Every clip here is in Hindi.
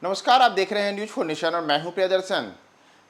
नमस्कार, आप देख रहे हैं न्यूज फॉर नेशन और मैं हूं प्रियदर्शन।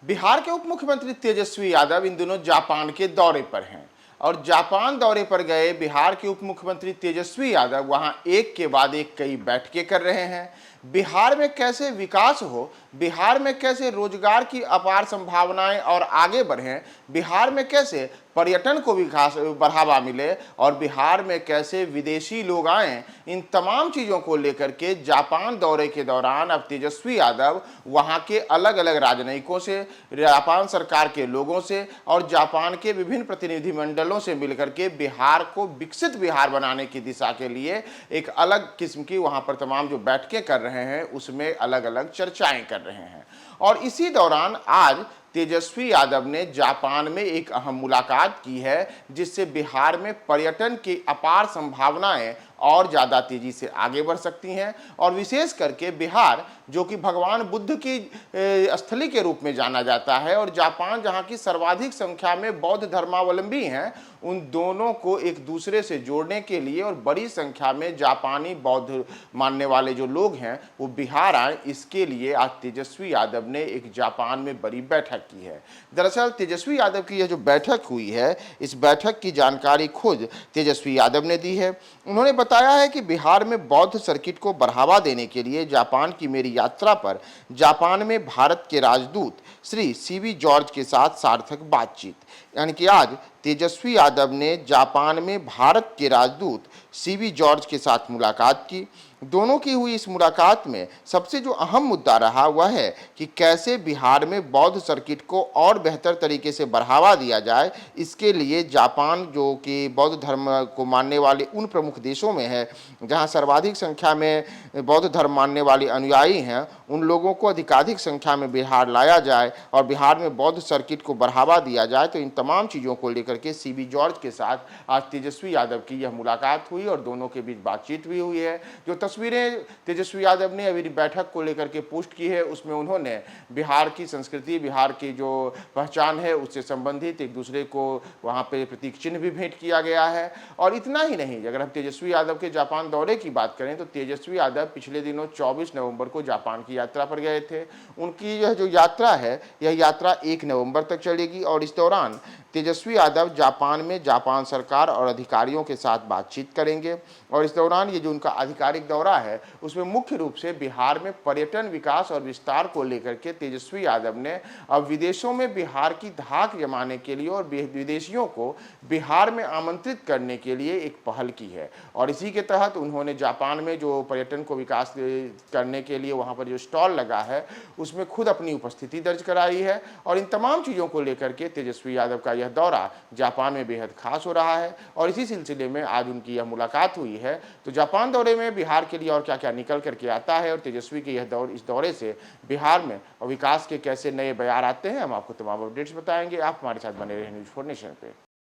बिहार के उप मुख्यमंत्री तेजस्वी यादव इन दिनों जापान के दौरे पर हैं और जापान दौरे पर गए बिहार के उप मुख्यमंत्री तेजस्वी यादव वहां एक के बाद एक कई बैठकें कर रहे हैं। बिहार में कैसे विकास हो, बिहार में कैसे रोजगार की अपार संभावनाएं और आगे बढ़ें, बिहार में कैसे पर्यटन को विकास बढ़ावा मिले और बिहार में कैसे विदेशी लोग आएं, इन तमाम चीज़ों को लेकर के जापान दौरे के दौरान अब तेजस्वी यादव वहां के अलग अलग राजनयिकों से, जापान सरकार के लोगों से और जापान के विभिन्न प्रतिनिधिमंडलों से मिलकर के बिहार को विकसित बिहार बनाने की दिशा के लिए एक अलग किस्म की वहां पर तमाम जो बैठकें कर रहे हैं उसमें अलग अलग चर्चाएं कर रहे हैं। और इसी दौरान आज तेजस्वी यादव ने जापान में एक अहम मुलाकात की है जिससे बिहार में पर्यटन की अपार संभावनाएं और ज़्यादा तेजी से आगे बढ़ सकती हैं और विशेष करके बिहार जो कि भगवान बुद्ध की स्थली के रूप में जाना जाता है और जापान जहां की सर्वाधिक संख्या में बौद्ध धर्मावलंबी हैं, उन दोनों को एक दूसरे से जोड़ने के लिए और बड़ी संख्या में जापानी बौद्ध मानने वाले जो लोग हैं वो बिहार आए, इसके लिए आज तेजस्वी यादव ने एक जापान में बड़ी बैठक की है। दरअसल तेजस्वी यादव की यह जो बैठक हुई है, इस बैठक की जानकारी खुद तेजस्वी यादव ने दी है। उन्होंने बताया है कि बिहार में बौद्ध सर्किट को बढ़ावा देने के लिए जापान की मेरी यात्रा पर जापान में भारत के राजदूत श्री सीवी जॉर्ज के साथ सार्थक बातचीत, यानी कि आज तेजस्वी यादव ने जापान में भारत के राजदूत सीवी जॉर्ज के साथ मुलाकात की। दोनों की हुई इस मुलाकात में सबसे जो अहम मुद्दा रहा वह है कि कैसे बिहार में बौद्ध सर्किट को और बेहतर तरीके से बढ़ावा दिया जाए। इसके लिए जापान जो कि बौद्ध धर्म को मानने वाले उन प्रमुख देशों में है जहां सर्वाधिक संख्या में बौद्ध धर्म मानने वाले अनुयायी हैं, उन लोगों को अधिकाधिक संख्या में बिहार लाया जाए और बिहार में बौद्ध सर्किट को बढ़ावा दिया जाए। तो इन तमाम चीज़ों को लेकर के सीवी जॉर्ज के साथ आज तेजस्वी यादव की यह मुलाकात हुई और दोनों के बीच बातचीत भी हुई है। जो तस्वीरें तेजस्वी यादव ने अभी बैठक को लेकर के पोस्ट की है उसमें उन्होंने बिहार की संस्कृति, बिहार की जो पहचान है उससे संबंधित एक दूसरे को वहाँ पे प्रतीक चिन्ह भी भेंट किया गया है। और इतना ही नहीं, अगर हम तेजस्वी यादव के जापान दौरे की बात करें तो तेजस्वी यादव पिछले दिनों 24 नवंबर को जापान की यात्रा पर गए थे। उनकी यह जो यात्रा है यह यात्रा 1 नवंबर तक चलेगी और इस दौरान तेजस्वी यादव जापान में जापान सरकार और अधिकारियों के साथ बातचीत करेंगे। और इस दौरान ये जो उनका आधिकारिक दौरा है उसमें मुख्य रूप से बिहार में पर्यटन विकास और विस्तार को लेकर के तेजस्वी यादव ने अब विदेशों में बिहार की धाक जमाने के लिए और विदेशियों को बिहार में आमंत्रित करने के लिए एक पहल की है। और इसी के तहत उन्होंने जापान में जो पर्यटन को विकास करने के लिए वहाँ पर जो स्टॉल लगा है उसमें खुद अपनी उपस्थिति दर्ज कराई है। और इन तमाम चीज़ों को लेकर के तेजस्वी यादव का यह दौरा जापान में बेहद खास हो रहा है और इसी सिलसिले में आज उनकी यह मुलाकात हुई है। तो जापान दौरे में बिहार के लिए और क्या क्या निकल करके आता है और तेजस्वी के इस दौरे से बिहार में और विकास के कैसे नए बयार आते हैं, हम आपको तमाम अपडेट्स बताएंगे। आप हमारे साथ बने रहे न्यूज फॉर नेशन पे।